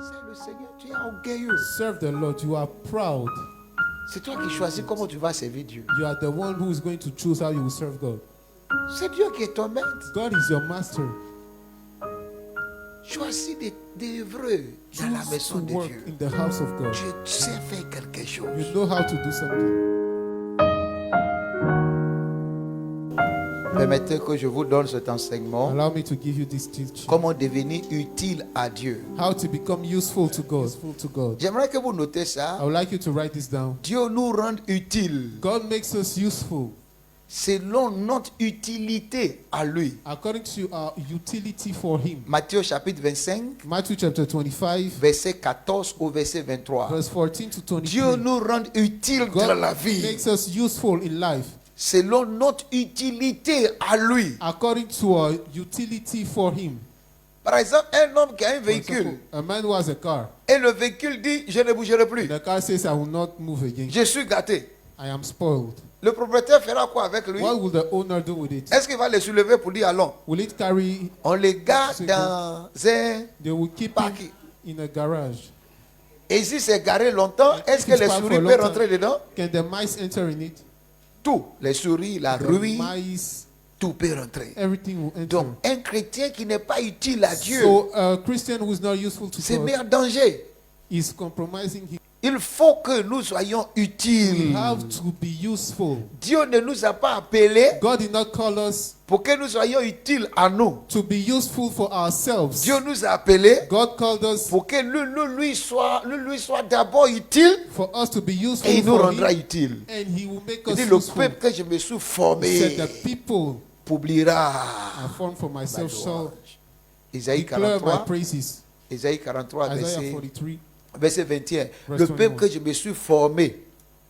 C'est le Seigneur, tu es orgueilleux. Serve the Lord. You are proud. C'est toi qui choisis comment tu vas servir Dieu. You are the one who is going to choose how you will serve God. C'est Dieu qui est ton maître. God is your master. Choisis d'œuvrer dans la Choose maison to de work Dieu. in the house of God. Tu sais faire quelque chose. You know how to do something. Permettez que je vous donne cet enseignement. Allow me to give you this teaching. Comment devenir utile à Dieu. How to become useful to God. Useful to God. J'aimerais que vous notez ça. I would like you to write this down. Dieu nous rend utiles God makes us useful selon notre utilité à lui. according to our utility for Him. Matthieu chapitre 25, Matthew chapter 25, verset 14 au verset 23. verse 14 to 23. Dieu nous rend utiles dans God la vie makes us useful in life selon notre utilité à lui. according to our utility for Him. Par exemple, un homme qui a un For véhicule example, a man who has a car, et le véhicule dit je ne bougerai plus. the car says, I will not move again. Je suis gâté. I am spoiled. Le propriétaire fera quoi avec lui? What will the owner do with it? Est-ce qu'il va le soulever pour dire allons? Will it carry? On le garde dans un... They will keep Parking. him in a garage. Et si c'est garé longtemps, est-ce que If it's les parked souris for a peuvent long rentrer time, dedans? Can the mice enter in it? Tout. Les souris, la The ruine, mice, tout peut rentrer. everything will enter. Donc, un chrétien qui n'est pas utile à Dieu So a Christian who is not useful to se God met en danger. is compromising him. Il faut que nous soyons We utiles. have to be useful. Dieu ne nous a pas appelés God did not call us pour que nous soyons utiles à nous. to be useful for ourselves. Dieu nous a appelés God called us pour que nous lui soit d'abord utile for us to be useful et il nous for rendra Him, utiles. and He will make Il us dit le useful. peuple que je me suis He formé said, the people publiera. I formed for myself shall Isaïe declare my 43, praises. Isaïe 43, Isaiah 43. verset 21. Verse Le peuple 21. que je me suis formé,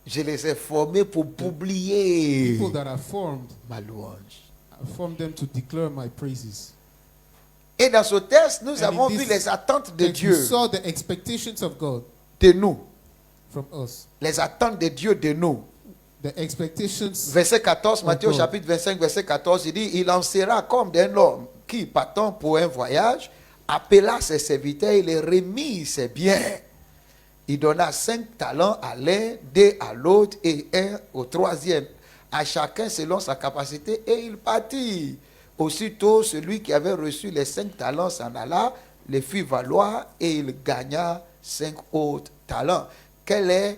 je les ai formés pour publier People that are formed, ma louange. I formed them to declare my praises. Et dans ce texte, nous And avons in vu this les attentes de text, we Dieu saw the expectations of God de nous. from us. Les attentes de Dieu de nous. The expectations. Verset 14, Matthieu God. chapitre 25, verset 14, il dit, il en sera comme d'un homme qui, partant pour un voyage, appela ses serviteurs et les remit ses biens. Il donna 5 talents à l'un, 2 à l'autre et 1 au troisième, à chacun selon sa capacité, et il partit. Aussitôt, celui qui avait reçu les 5 talents s'en alla, les fit valoir et il gagna 5 autres talents. Quelles sont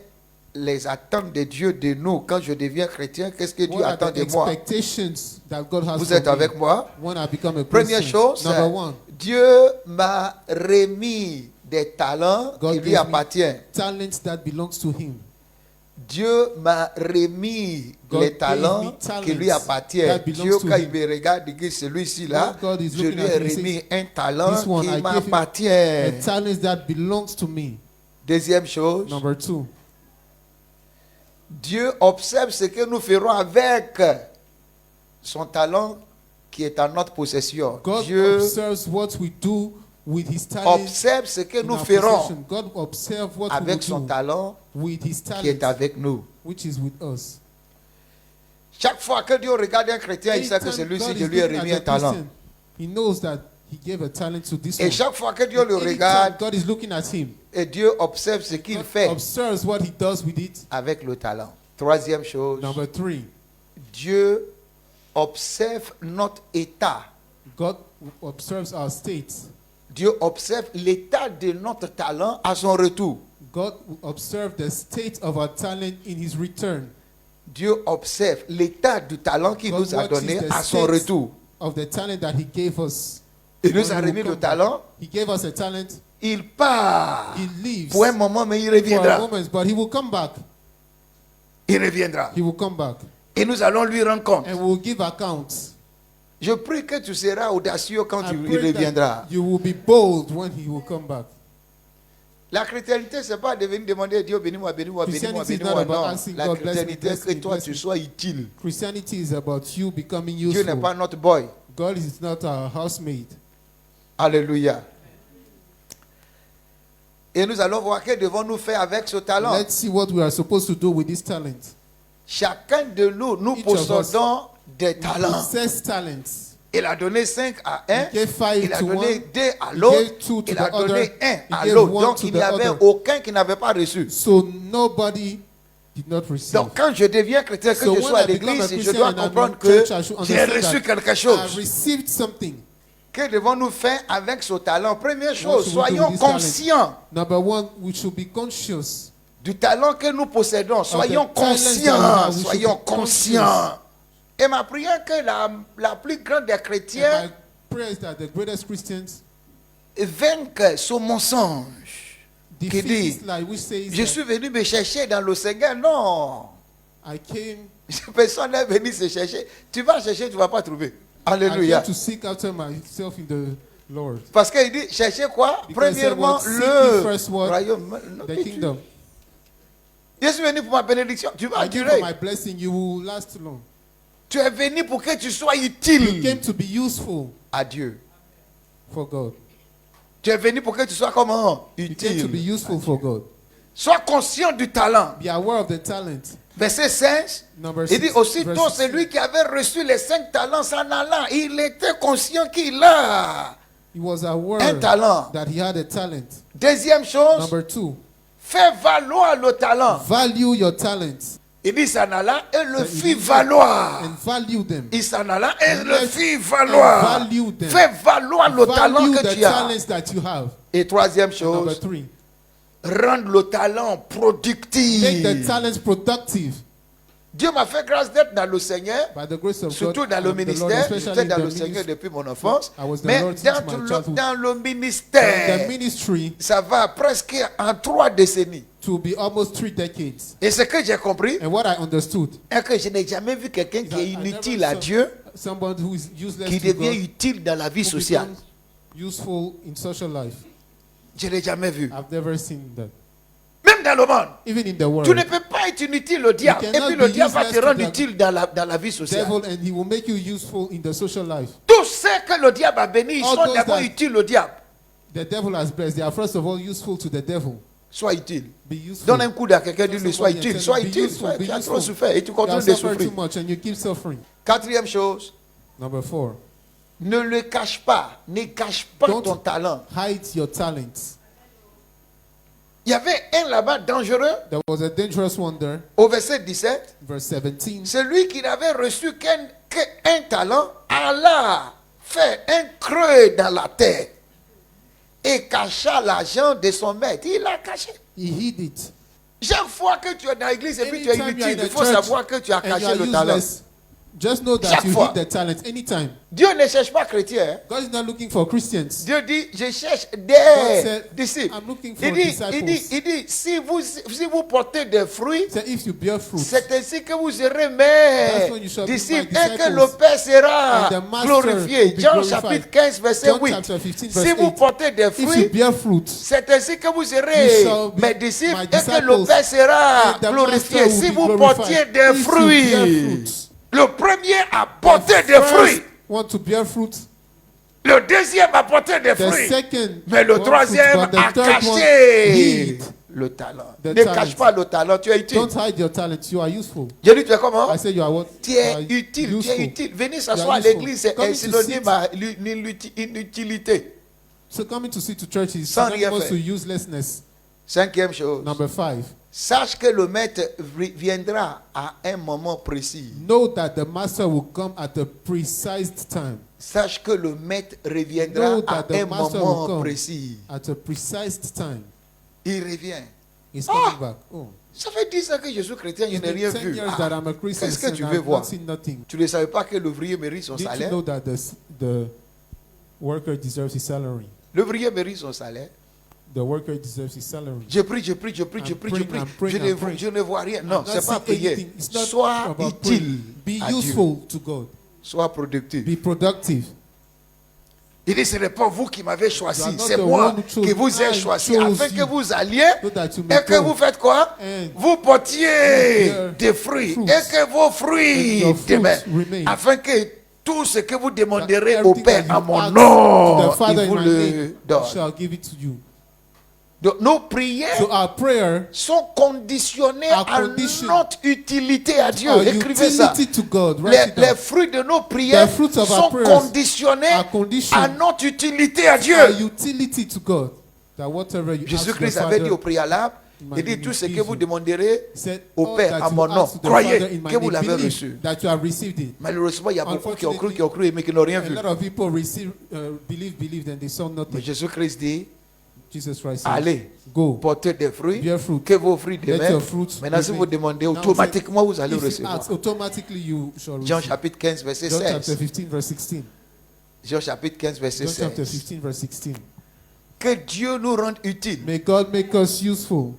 les attentes de Dieu de nous quand je deviens chrétien? Qu'est-ce que Dieu What are attend the de moi? expectations that God has Vous for êtes me avec moi? when I become a Première Christian? chose, Number one, Dieu m'a remis des talents God qui lui gave me appartiennent. talents that belongs to Him. Dieu m'a remis God les gave talents me talents qui lui appartiennent. that belongs Dieu, to quand him. il me regarde, il dit celui-ci là, When God is je looking lui ai at me, he remis says, un talent this one, I qui gave him m'appartient. a talent that belongs to me. Deuxième chose, Number two, Dieu observe ce que nous ferons avec son talent qui est en notre possession. God Dieu observes what we do with His talent. observe ce que in nous our ferons possession. God observes what we avec will son do talent with His qui est talent, avec nous. which is with us. Chaque fois que Dieu regarde un chrétien, il sait que Anytime celui-ci, God je is lui ai looking remis at un a talent. person, He knows that He gave a talent to this Et one. chaque fois que Dieu le Anytime regarde, God is looking at him. et Dieu observe ce qu'il God fait observes what he does with it. avec le talent. Troisième chose, Number three, Dieu observe notre état. God observes our state. Dieu observe l'état de notre talent à son retour. God observes the state of our talent in His return. Dieu observe l'état du talent qu'il God nous a watches donné the à son state retour. of the talent that He gave us. Il nous a When we remis come le back. talent, He gave us a talent. il part He leaves pour un moment, mais il for a reviendra. moment, but He will come back. Il reviendra. He will come back. Et nous allons lui rendre compte. And we will give account. Je prie que tu seras audacieux quand I il pray reviendra. that you will be bold when He will come back. La chrétienté, ce n'est pas de venir demander à Dieu, bénis-moi, bénis-moi, bénis-moi, Christianity is bénis-moi. not about Non. asking La God, bless me, chrétienté, bless que me, toi, bless tu me. sois utile. Christianity is about you becoming Dieu n'est useful. pas notre boy. God is not our housemaid. Alléluia. Et nous allons voir que devons-nous faire avec ce talent. Let's see what we are supposed to do with this talent. Chacun de nous, nous Each of us possédons des We talents. possess talents. Il a donné 5 à un, He gave 5 il a to donné one, 2 à he l'autre, gave 2 to il the a donné other, 1 he à gave l'autre. 1 Donc to il the n'y avait other. aucun qui n'avait pas reçu. So nobody did not receive. Donc quand je deviens chrétien, que So je when sois à I become a l'église, je Christian dois and I'm in comprendre que church, I should j'ai understand reçu that quelque I chose. received something. Que devons-nous faire avec ce talent? Première What chose, should we do soyons with this talent? conscients Number one, we should be conscious. du talent que nous possédons. Soyons the talents that we conscients. have, we should Soyons be conscients. Et ma prière que la plus grande des And chrétiens my prayer is that the greatest Christians vainquent ce mensonge qui defeat dit this lie which says je that suis venu me chercher dans le Seigneur. Non. I came Personne n'est venu se chercher. Tu vas chercher, tu ne vas pas trouver. Alléluia. to seek after myself in the Lord. Parce qu'il dit chercher quoi? Because he said, Premièrement, what? Seek le ye first what? royaume. The kingdom. Je suis venu pour ma bénédiction. Tu vas I came durer. for my blessing, you will last long. Tu es venu pour que tu sois You utile came to be useful à Dieu. for God. Tu es venu pour que tu sois comment? You came to be Utile. useful for God. Sois conscient du talent. Be aware of the talent. Verset 16. Number Il dit 6, aussitôt verse 16. celui qui avait reçu les 5 talents s'en allant. Il était conscient qu'il a He was aware un talent. that he had a talent. Deuxième chose, Number 2, fais valoir le talent. value your talents Il dit s'en alla et le He fit used valoir. and value them. Il s'en alla et And le let- fit and valoir. value them. Fais valoir le talent Value que the tu as. talents that you have. Et troisième Number chose, 3, rendre le talent make the productif. talents productive. Dieu m'a fait grâce d'être dans le Seigneur, By the grace of surtout God, dans le I'm the Lord, ministère. especially J'étais in dans the le Seigneur ministry. depuis mon enfance. I was the Mais Lord since dans, my le, childhood. dans le The ministère, ministry ça va presque en 3 décennies. to be almost 3 decades. Et ce que j'ai compris, And what I understood est que je n'ai jamais vu quelqu'un is qui that est I never inutile à saw Dieu, somebody who is useless qui to devient God, utile dans la vie who sociale. becomes useful in social life. Je n'ai jamais vu. I've never seen that. Même dans le monde. Even in the world, Tu ne peux pas être inutile au diable. Et cannot puis le be diable va useless te to rendre the utile dans la vie sociale. devil, and he will make you useful in the social life. Tous ceux que le diable a bénis, ils All sont those d'abord that- utiles au diable. The devil has blessed. They are first of all useful to the devil. Sois utile. Be useful. Donne un coup à quelqu'un, dis-lui, sois Somebody utile, and sois tell him, utile. be useful, be Tu as trop useful. souffert et tu You continues have de suffered souffrir. too much and you keep suffering. Quatrième chose, Number 4, ne le cache pas. Ne cache pas Don't- ton talent. hide your talents. Il y avait un là-bas dangereux, There was a dangerous one there, au verset 17. verse 17. Celui qui n'avait reçu qu'un talent alla faire un creux dans la terre et cacha l'argent de son maître. Il l'a caché. He hid it. Chaque fois que tu es dans l'église et puis tu es Anytime you are inutile, in il the faut church savoir que tu as and you caché are le talent. useless, just know that Chaque you fois. hid the talent anytime. Dieu ne cherche pas chrétien. Hein. God is not looking for Christians. Dieu dit, je cherche God des said, disciples. I'm looking for Il dit, disciples. si vous portez des fruits, So if you bear fruit, c'est ainsi que vous serez That's mes when you shall be disciples my et que disciples. le Père sera And the Master glorifié. will be Jean glorified. chapitre 15, verset John 8. chapter 15, Si verse vous 8. portez des If you fruits, bear fruit, c'est ainsi que vous You serez shall be mes disciples my et que le disciples, Père sera and the glorifié. Master will Si be vous glorified. portiez des If you bear fruits, fruit, le premier a porté the des first fruits. want to bear fruit, Le deuxième a porté des the fruits. second Mais le want fruit, troisième but the a third one caché hid. le talent. the Ne talent. cache pas le talent, tu es utile. Don't hide your talent. You are useful. Je dis, tu es comment? I say you are what? Tu es You are utile, tu es useful. utile. Venir You s'asseoir are à useful. l'église, c'est Coming un to synonyme sit- à inutilité. So coming to see to church is Sans rien synonymous faire. to uselessness. Cinquième chose, Number 5. sache que le maître viendra à un moment précis. Know that the master will come at a precise time. Sache que le maître reviendra Know à that the un master will moment come précis. at a precise time. Il revient. He's coming back. Oh. Ça fait 10 ans que je suis chrétien, je It's n'ai been rien 10 vu. years Ah, that I'm a Christian qu'est-ce que and tu veux I've voir? not seen nothing. Tu ne savais pas que l'ouvrier mérite son Did you salaire? know that the worker deserves his salary? L'ouvrier mérite son salaire. The worker deserves his salary. Je prie, je prie, je prie, je I'm prie, je praying, prie. I'm praying, Je ne, I'm praying. je ne vois rien. I'm Non, not c'est pas seeing prier. anything. It's not Sois about utile. praying. Be à Dieu. useful to God. Sois productif. Be productive. Il dit, ce n'est pas vous qui m'avez choisi, You are not c'est the moi one who chose. qui vous ai I choisi chose afin que you. vous alliez So that you may et que go vous faites quoi? and Vous portiez bear des fruits fruits. et que vos fruits And your fruits demeurent remain. afin que tout ce que vous demanderez That au everything Père that à you mon ask nom, to the Father il in vous my le name donne. shall give it to you. Donc, nos prières So our prayer, sont conditionnées Are à conditioned notre utilité à Dieu. our Écrivez ça. utility to God. Write it Les down. fruits de nos prières The fruits of sont our prayers conditionnés are conditioned à notre utilité à Dieu. Our utility to God. That whatever you ask the Jésus-Christ avait dit Father, au préalable, il dit tout ce que vous demanderez said, au all Père that à you mon nom, ask the croyez Father in my que vous name, l'avez believe reçu. that you have received it. Malheureusement, il y a beaucoup qui ont cru, mais qui n'ont rien A vu. lot of people believed, and they saw Mais nothing. Jésus-Christ dit, Jesus Christ said, allez, go, portez des fruits, bear fruit. que vos fruits Let demeurent. your fruits Maintenant, si remain. vous demandez, Now, automatiquement, vous allez If you recevoir. ask, automatically you shall Jean receive. chapitre 15, verset John chapter 16. 15, verse 16. Jean chapitre 15, verset John chapter 16. 15, verse 16. Que Dieu nous rende utiles. May God make us useful.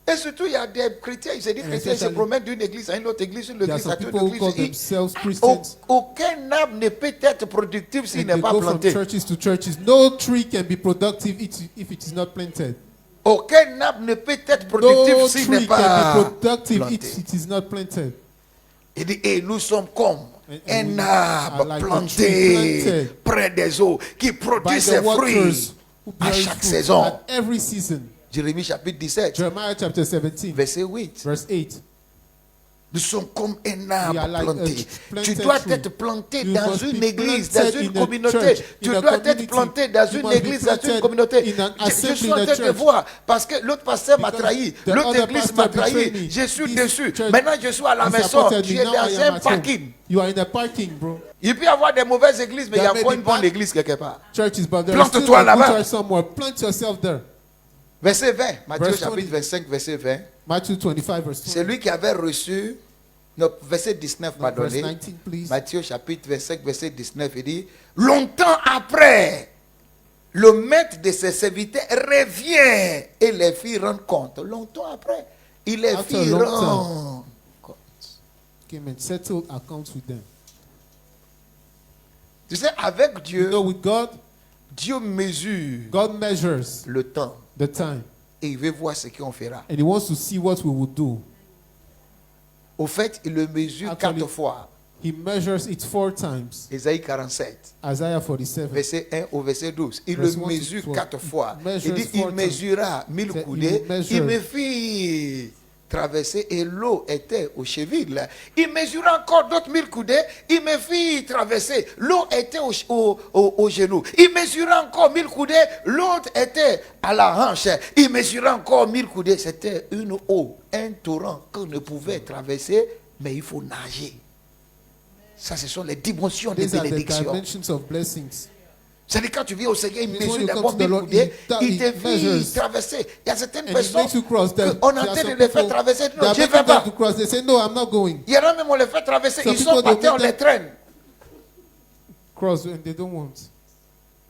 Et surtout, il y a des chrétiens, ils se disent chrétiens, ils se promènent d'une église à une autre église, une There are église some à une people autre who call église. themselves Christians. Aucun arbre ne peut être productif s'il And n'est they pas go from planté. churches to churches. No tree can be productive if it is not planted. Aucun arbre ne peut être No productif s'il tree n'est can pas be productive planté. if it is not planted. Il dit, et nous sommes comme And un we arbre are like a planté tree planted près des eaux qui By produit the ses fruits waters who à bear chaque fruit saison. at every season. Jérémie chapitre 17, Jeremiah chapter 17, verset 8. verse 8. Nous sommes comme un We are arbre like a planté. planted Tu dois tree. être planté You dans must une be église, planted dans une in a communauté. church, Tu in a dois être community. planté dans You une must be église, dans une planted communauté. in an Je assembly, suis en in a train de church. voir parce que l'autre pasteur m'a Because trahi. the L'autre other église pastor m'a betrayed trahi. me. Je suis This déçu. church Maintenant, je suis à la maison. disappointed Tu me. es Now dans I am un at home. parking. You are in a parking, bro. Il peut y avoir des mauvaises églises, mais il y a There may encore be une bonne bad église quelque part. Churches, but there is Plante-toi still a là-bas. good church somewhere. Plant yourself there. Verset 20, Matthieu Verse chapitre 20. 25, verset 20. Matthew 25, verse 20. C'est lui qui avait reçu, non, verset 19, No, verse pardonnez. 19, please. Matthieu chapitre 25, verset 19, il dit, longtemps après, le maître de ses serviteurs revient et les fit rendre compte. Longtemps après, il les After fit a long rendre compte. Came and settled accounts with them. Tu sais, avec You Dieu, know, with God, Dieu mesure God measures le temps the time. et il veut voir ce qu'on fera. And He wants to see what we will do. Au fait, il le mesure Actually, 4 fois. He measures it 4 times. Ésaïe 47. Isaiah 47. Verset 1 au verset 12. Il Verse le 1 to mesure 12. 4 fois. It measures Il dit, 4 il times. mesura 1000 Say, coudées. il measure. Il me fit traverser et l'eau était aux chevilles. Il mesura encore d'autres 1000 coudées. Il me fit traverser. L'eau était au genou. Il mesura encore 1000 coudées. L'autre était à la hanche. Il mesura encore 1000 coudées. C'était une eau, un torrent qu'on ne pouvait traverser, mais il faut nager. Ça, ce sont les dimensions des These are the bénédictions. dimensions of blessings. C'est-à-dire quand tu viens au Seigneur, il Means when mesure you d'abord come to the 1000 Lord, coudées, he il te measures. fait traverser. Il y a certaines And He personnes makes you cross. There qu'on est en are train some de les faire people traverser. that Non, are je ne making vais them pas. to cross. They say, no, I'm not going. Il y en a même, on les fait traverser. Some Ils sont people, par they terre, on make les traîne. Cross and they don't want.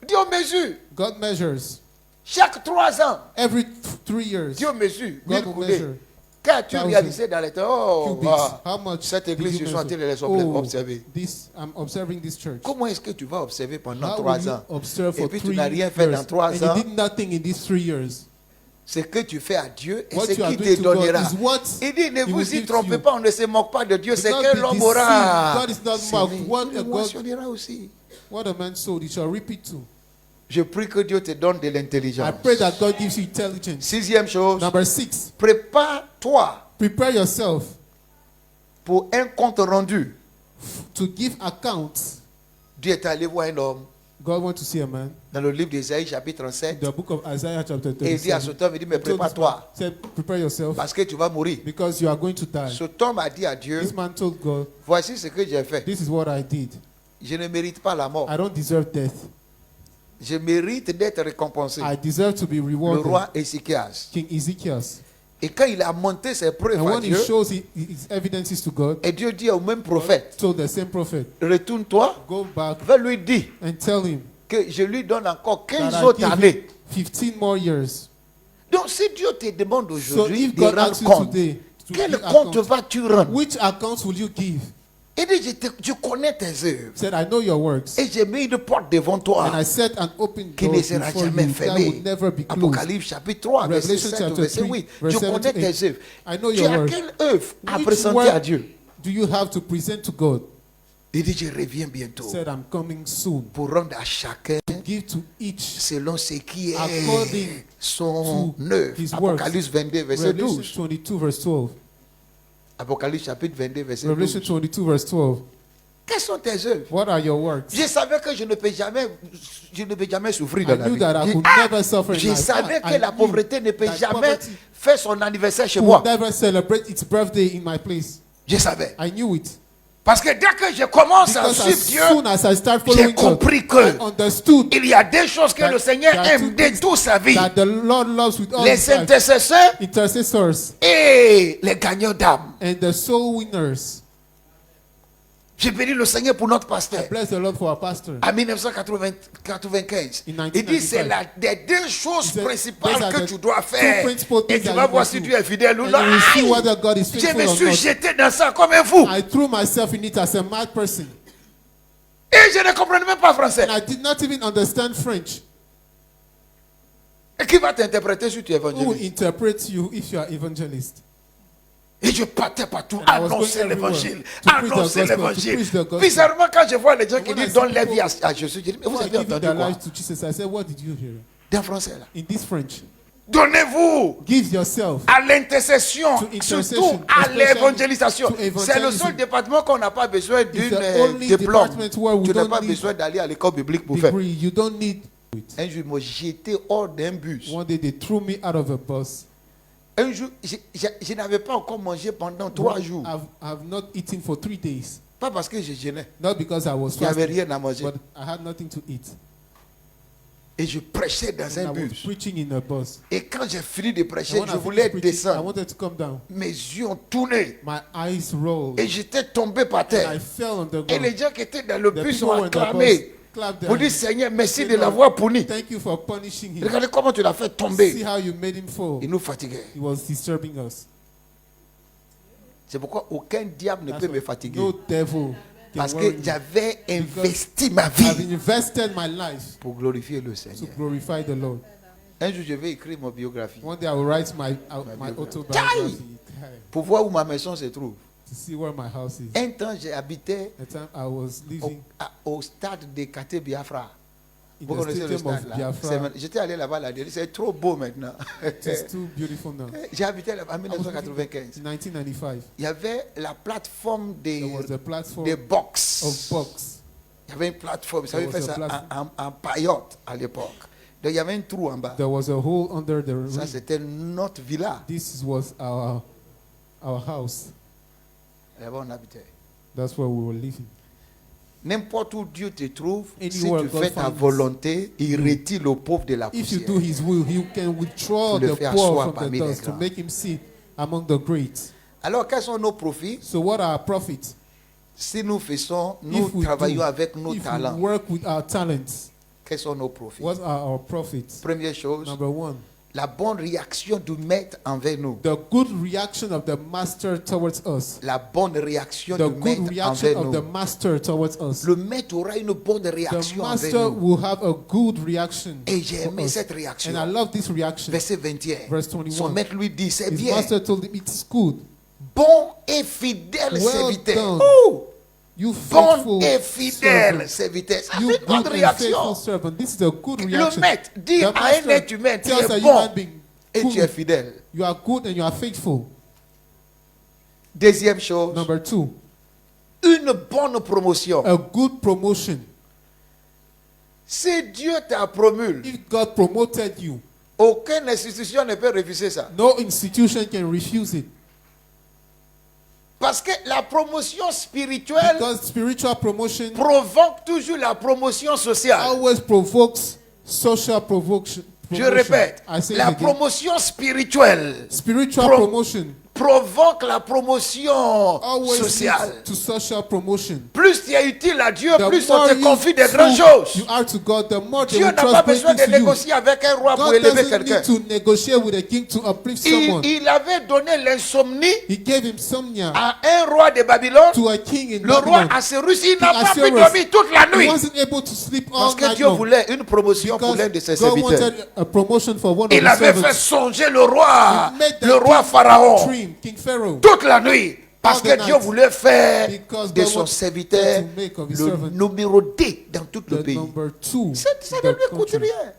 Dieu mesure. God measures. Chaque 3 ans, Every 3 years, Dieu mesure. 1000 God will coudées. measure. Qu'as-tu Thousand réalisé dans les temps? Oh, cubics. wow. How much Cette did église, you je suis en train de measure? les Oh, observer. I'm observing this church. Comment est-ce que tu vas observer pendant How 3 will you ans? observe Et for puis 3 tu n'as rien fait dans years? 3 And ans. you did nothing in these 3 years. Ce que tu fais à Dieu et What ce you are qu'il doing te to God donnera. is what Il dit, ne He vous will y give to trompez you. pas, on ne se moque pas de Dieu. Do C'est not que be l'homme deceived. aura. God is not C'est mocked. lui. What Il a le God- mentionnera aussi. What a man sowed, he shall reap it too. Je prie que Dieu te donne de I l'intelligence. pray that God gives you intelligence. 6e chose, Number 6, prépare-toi prepare yourself pour un compte rendu. to give account. Dieu est allé voir un homme God wants to see a man. dans le livre d'Ésaïe, chapitre 37. The book of Isaiah chapter Et il dit à 37. cet homme, il dit, mais He told this man, prépare-toi, said, prepare yourself parce que tu vas mourir. because you are going to die. Cet homme a dit à Dieu, This man told God, voici ce que j'ai fait. this is what I did. Je ne mérite pas la mort. I don't deserve death. Je mérite d'être récompensé. I deserve to be Le rewarded. roi Ézéchias. King Ezekiel. Et quand il a monté ses preuves And à when he Dieu, shows his evidences to God, et Dieu dit au même prophète, told the same prophet, retourne-toi, go back va lui dire and tell him que je lui donne encore that 15 I autres give années. him 15 more years. Donc si Dieu te demande So aujourd'hui if de God rendre asks you compte, today to quel give compte account, vas-tu rendre? which account will you give? Il dit, je connais tes œuvres. He said, I know your works. Et j'ai mis une porte devant toi And I set an open qui door ne sera before jamais you that fermée. would never be closed. Apocalypse chapitre 3, verset Revelation 7 au chapter verset 3, 8. verse Je 7 connais to tes 8. œuvres. I know Tu your as work. quelle œuvre à Which présenter work à Dieu? do you have to present to God? Il dit, je reviens bientôt He said, I'm coming soon pour rendre à chacun give to each selon ce qui est according son to œuvre. his works. Apocalypse 22, verset Revelation 12. 22 verse 12. Apocalypse chapitre 22, verset Revelation 12. 22 verse 12. Quelles sont tes œuvres? What are your works? Je savais que je ne peux jamais souffrir I dans la knew vie. that I could never suffer in Je life. savais que I la knew pauvreté ne peut that jamais poverty faire son anniversaire chez would moi. never celebrate its birthday in my place. Je savais. I knew it. Parce que dès que je commence à Because suivre as Dieu, soon as I start j'ai following God, compris I que understood il y a des choses que that le Seigneur there are two aime de things toute sa vie. that the Lord loves with all Les his life. intercesseurs Intercessors et les gagnants d'âme. and the soul winners. J'ai béni le Seigneur pour notre I pasteur. bless the Lord for our pastor. En 1995, In il dit c'est 1995. des deux choses He said, principales these are que the tu dois two faire. principal Et things tu that vas you voir must si do. tu es fidèle ou And non. you will see Aïe! whether God is Je faithful me or suis not. jeté dans ça comme un fou. I threw myself in it as a mad person. Et je ne comprenais même pas français. And I did not even understand French. Et qui va t'interpréter si tu es Who will évangéliste? interpret you if you are evangelist? Et je partais partout, And I was annoncer going everywhere l'évangile, to preach the annoncer gospel, to l'évangile. preach the gospel. Bizarrement, quand je vois les gens qui When I disent see donne leur people vie à Jésus, je dis, mais vous Who are avez giving entendu their quoi? lives to Jesus. I said, what did you hear? D'un français là. In this French. Donnez-vous Give yourself. à l'intercession, To intercession, surtout à especially l'évangélisation. to C'est le evangelism. seul département qu'on n'a pas besoin d'un the only diplôme. department where we Tu n'as don't pas need besoin d'aller à l'école biblique pour faire. Degree. You don't need it. Un jour, ils m'ont jeté hors d'un bus. One day they threw me out of a bus. Un jour, je n'avais pas encore mangé pendant 3 jours. I've not eaten for 3 days. Pas parce que je gênais. Not because I was Il n'y avait fasting, rien à manger. but I had nothing to eat. Et je prêchais dans And I un was bus. preaching in a bus. Et quand j'ai fini de And prêcher, when je I voulais finished preaching, I descendre. wanted to come down. Mes yeux ont tourné. My eyes rolled. Et j'étais tombé par And I terre. fell on the Et les ground. gens qui étaient dans le The bus people ont were in the bus acclamé. clapped their Pour dire, hands. Seigneur, merci Say, de Lord, l'avoir puni. Thank you for punishing him. Regardez comment tu l'as fait See tomber. how you made him fall. Il nous fatiguait. He was disturbing us. C'est pourquoi aucun diable ne That's peut me why fatiguer. no devil can Parce worry que me. j'avais Because investi ma I've vie invested my life pour glorifier le to Seigneur. glorify the Lord. Un jour, je vais écrire mon biographie One day I will write my autobiography pour voir où ma maison se trouve. to see where my house is. Un temps, j'habitais The time I was au, living au stade de Kate Biafra. in Vous the connaissez le stadium stade of là? Biafra. J'étais allé là-bas la dernière. C'est trop beau maintenant. It is too beautiful now. J'ai habité là-bas en I was living 1995. in 1995. Il y avait la plateforme There was des a platform box. of box. Il y avait une plateforme. Ça There avait fait was a ça platform. en paillote à l'époque. Donc il y avait un trou en bas. There was a hole under the Ça, ring. c'était notre villa. This was our house. Là-bas, on habitait. That's where we were living. N'importe où Dieu te trouve, si Anywhere tu God fais ta finds volonté, il retire le pauvre de la If you poussière. do His will, He can withdraw Pour le the faire poor asseoir from parmi the les dust to grands. make him sit among the great. Alors, quels sont nos profits? So what are our profits? Si nous faisons, If nous we travaillons do, avec nos if we talents, work with our talents, quels sont nos profits? what are our profits? Première chose, Number one, la bonne réaction du maître envers nous. the good reaction of the master towards us. La bonne réaction The du good maître reaction envers of the nous. master towards us. Le maître aura une bonne The réaction envers master nous. will have a good reaction. Et j'ai for aimé us. cette réaction. And I love this reaction. Verset 21. Verse 21. Son maître lui dit, c'est His bien, master told him, it's good. bon et fidèle Well serviteur. done. Oh! You Bon faithful et fidèle servant. serviteur. Ça You fait une bonne good and faithful réaction. servant. This is a good Le reaction. maître dit The à un master être humain, tu tells a es human bon being, et tu es good. fidèle. You are good and you are faithful. Deuxième chose, Number two, une bonne promotion. a good promotion. Si Dieu t'a promu, If God promoted you, aucune institution ne peut refuser ça. no institution can refuse it. Parce que la promotion spirituelle Because spiritual promotion provoque toujours la promotion sociale. always provokes social promotion. Je répète, I say it la again. promotion spirituelle Spiritual pro- promotion provoque la promotion always sociale. leads to social promotion. Plus tu es utile à Dieu, The plus on more te confie des useful grandes choses. you are to God, the more they Dieu will n'a pas trust besoin great de things to you. négocier avec un roi pour God élever doesn't quelqu'un. need to negotiate with a king to uplift someone. Il avait donné l'insomnie He gave insomnia à un roi de Babylone. to a king in Le roi Babylon. Assyrus, il n'a King pas pu Assyrius, dormir toute la He nuit. wasn't able to sleep all Parce que night Dieu long. voulait une promotion pour l'un de ses Because God serviteurs. wanted a promotion for one of Il his avait fait servants. songer le roi, He made the le roi king Pharaon, dream, King Pharaoh, toute la nuit Parce all the que Dieu night. voulait faire Because de God son wanted serviteur to make of his le servant numéro 2 dans tout le the pays. number 2 Ça in ne the lui coûte country. rien.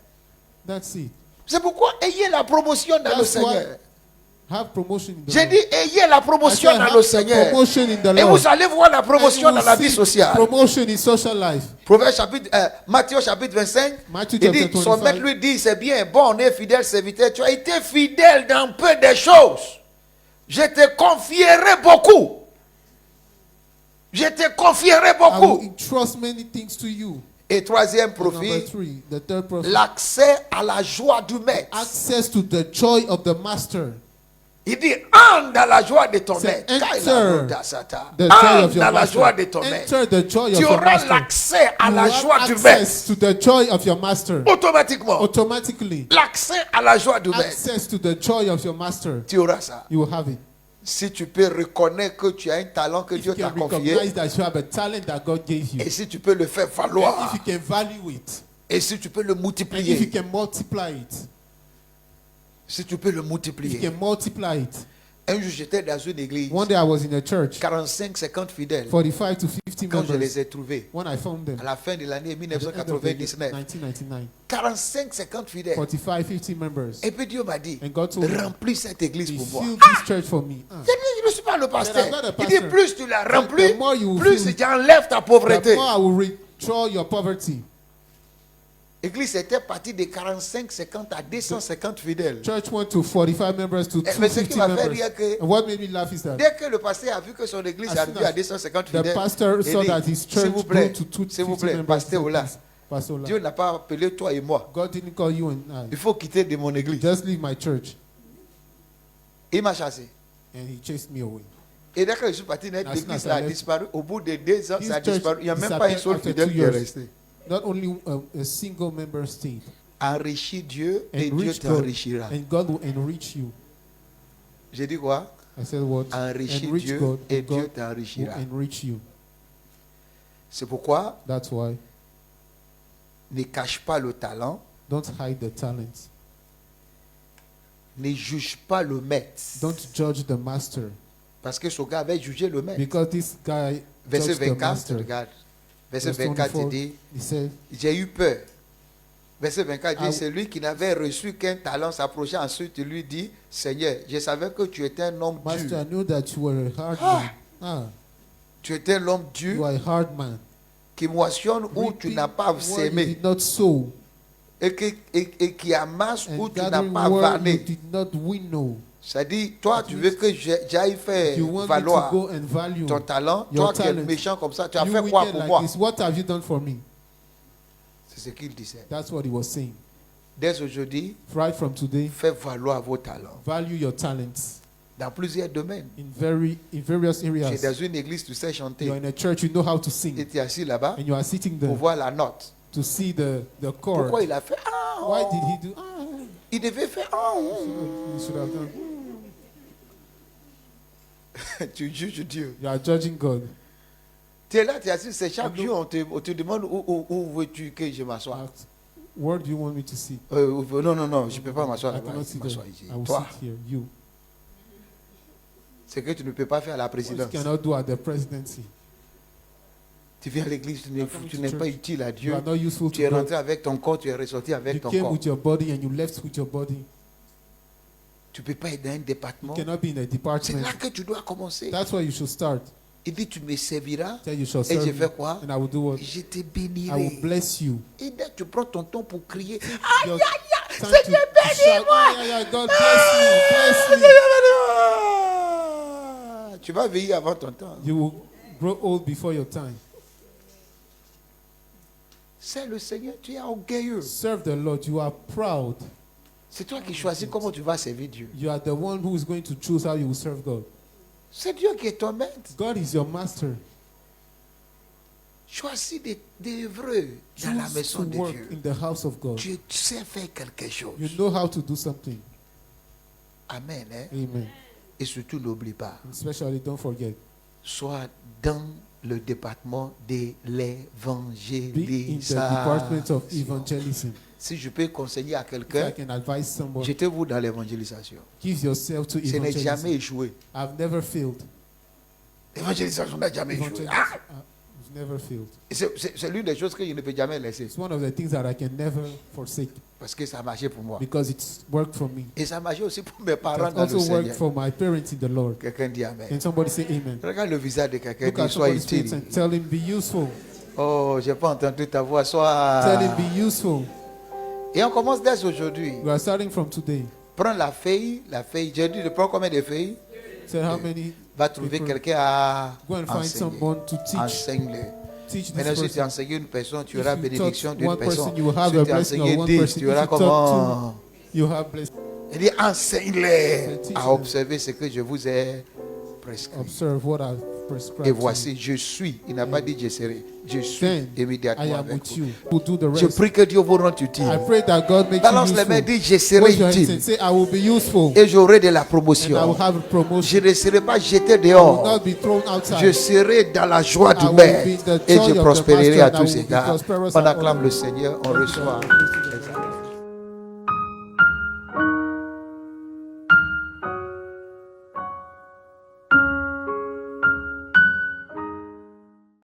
That's it. C'est pourquoi ayez la promotion dans le That's why Seigneur. have promotion in the J'ai Lord. dit ayez la I promotion said, dans have le the Seigneur. promotion in the Et Lord. vous allez voir la promotion And you dans la will vie see sociale. promotion in social life. Proverbe chapitre, Matthieu chapitre 25. Matthew Il chapter dit, son 25. maître lui dit, c'est bien, bon, est fidèle serviteur. Tu as été fidèle dans peu de choses. Je te confierai beaucoup. Je te confierai I will beaucoup. entrust many things to you. Et troisième And number profit, 3, the third prophet. l'accès à la joie du maître. Access to the joy of the master. Il dit, entre dans la joie de ton Say, maître. enter the joy Entre of your dans la master. joie de ton maître. Enter the joy of Tu your auras master. l'accès à You la have joie du maître. access to the joy of your master. Automatiquement. Automatically. L'accès à la joie du maître. Access to the joy of your master. Tu auras ça. You will have it. Si tu peux reconnaître que tu as un talent que If Dieu you t'a can confié, recognize that you have a talent that God gave you. et si tu peux le faire And valoir, if you can value it. et si tu peux le And if you multiplier, can multiply it. si tu peux le If you multiplier. can multiply it. Un jour, j'étais dans une église, One day I was in a church, 45-50 fidèles. 45 to 50 Quand je members. les ai trouvés, When I found them, à la fin de l'année at the end of the year, 1999, 1999, 45-50 fidèles. 45, 50 members. Et puis Dieu m'a dit, And God told me, remplis cette église pour moi. fill this church for me. J'ai dit, je ne suis pas le pasteur. I'm not a Il dit, pastor. plus tu la remplis, The more you plus fill- tu enlèves ta The pauvreté. more I will withdraw your poverty. L'église était partie de 45-50 à 250 fidèles. Church went to 45 members to Mais ce qui 250 m'a fait members. rire que And what made me laugh is that dès que le pasteur a vu que son église As est soon arrivée as à 250 the fidèles, pastor il saw dit, that his s'il church vous plaît, grew to s'il vous 250 plaît, members. pasteur Ola, Pastor Ola, Dieu n'a pas appelé toi et moi. God didn't call you and I. Il faut quitter de mon église. Just leave my church. Il m'a chassé. And he chased me away. Et dès que je suis parti, As soon l'église as I a left, disparu. Au bout de 2 ans, his ça a church disparu. Il n'y a même pas un seul disappeared after fidèle 2 qui est years. resté. Not only a single member stayed. Enrichis Dieu et Dieu Enrich God, t'enrichira. and God will enrich you. J'ai dit quoi? I said what? Enrichis Enrich Dieu God, et and Dieu God will t'enrichira. enrich you. C'est pourquoi That's why. ne cache pas le talent, Don't hide the talents. ne juge pas le maître. Don't judge the master. Parce que ce gars avait jugé le maître. Because this guy Verset judged the 24, master. regarde. Verset Verse 24, il 24, dit, he said, j'ai eu peur. Verset 24 dit, Ah, celui qui n'avait reçu qu'un talent s'approcha ensuite et lui dit, Seigneur, je savais que tu étais un homme Master, dur. I knew that you were a hard Ah. man. Ah, Tu étais un homme you dur are a hard man. qui moissonne où tu Reaping n'as pas where you sémé did not sow, et qui amasse où and tu n'as gathering pas where you vanné. did not winnow. C'est-à-dire, toi, tu veux que j'aille faire You want me to valoir go and value ton talent. your Toi qui es talent. méchant comme ça, tu as you fait quoi wicked pour like moi? this. What have you done for me? C'est ce qu'il disait. That's what he was saying. Dès aujourd'hui, Right from today, faites valoir vos talents value your talents dans plusieurs domaines. in various Tu es areas. dans une église, tu sais You are chanter. in a church, you know how to Et sing, tu es assis là-bas and you are sitting pour there voir la note. to see the chord. Pourquoi il a fait ah, Why oh. did he do? Il devait faire ah, You should have done. Tu juges Dieu. You are judging God. Tu es là, tu es assis, c'est chaque I know. jour, on te demande où veux-tu que je m'assoie. Asked, where do you want me to sit? Non, je ne peux pas m'asseoir I là-bas. cannot Je sit m'assois there. ici. I will Toi, sit here. You. c'est que tu ne peux pas faire à la What you présidence. cannot do at the presidency. Tu viens à l'église, tu n'es Come to pas church. utile à You Dieu. are not useful Tu es to God. rentré avec ton corps, tu es ressorti avec You ton came corps. with your body and you left with your body. Tu ne peux pas être dans un You département. cannot be in a C'est department. là que tu dois commencer. That's where you should start. Il dit, tu me serviras Tell you shall et serve je me, fais quoi? and I will do what? Je te I will bénirai. bless you. Et dès que tu prends ton temps pour crier, Your aïe, time Seigneur, to shout, bénis-moi! yeah, God bless me, bless me. Tu vas veiller avant ton temps. You will grow old before your time. C'est le Seigneur, tu es orgueilleux. Serve the Lord. You are proud. C'est toi qui choisis comment tu vas servir Dieu. You are the one who is going to choose how you will serve God. C'est Dieu qui est ton maître. God is your master. Choisis d'œuvrer dans la Choose maison to de work Dieu. in the house of God. Tu sais faire quelque chose. You know how to do something. Amen. Hein? Amen. Et surtout, n'oublie pas. Especially, don't forget. Sois dans le département de Be in the l'évangélisation. department of evangelism. Si je peux conseiller à If I quelqu'un, can advise someone, jetez-vous dans l'évangélisation. give yourself to Ce n'est jamais evangelism. échoué. I've never failed. L'évangélisation n'a jamais échoué. Evangelism Ah! has never failed. C'est l'une des choses que je ne peux jamais laisser. It's one of the things that I can never forsake Parce que ça a marché pour moi. because it's worked for me. Et ça a marché aussi pour mes parents It dans le also worked Seigneur. for my parents in the Lord. Quelqu'un dit Amen. Can somebody say amen? Regarde le visage de quelqu'un, Look at dit sois somebody's face utile. and tell him be useful. Oh, j'ai pas entendu ta voix, Tell sois. him be useful. Et on commence dès aujourd'hui. We are starting from today. Prends la feuille. J'ai dit de prendre combien de feuilles? Say how many. Va trouver People. quelqu'un à Go and find enseigner. someone to teach. Enseigne-le. Teach Maintenant, this si tu person. enseignes une personne, tu If auras you bénédiction taught d'une one person, personne. you will have Si a tu blessing enseignes of one 10, person. tu auras If you taught comment? two, you have blessing. Il dit enseigne-les And teach à them. observer ce que je vous ai prescrit. Observe what I've prescribed. Et to voici, je suis. Il n'a pas dit je serai. Je suis Then I immédiatement am avec with vous. you. Who do the Je rest. prie que Dieu vous rende utile. I pray that God makes Balance you les mains, useful. dis je serai Raise your hands utile. and say, I will be useful. Et j'aurai de la And I will promotion. have a Je promotion. ne serai pas jeté I will dehors. not be thrown Je outside. serai dans la joie I du will Maître. be the Et joy je of the prospérerai master à and I tous will be égards. prosperous On at all. acclame le Seigneur, on reçoit. les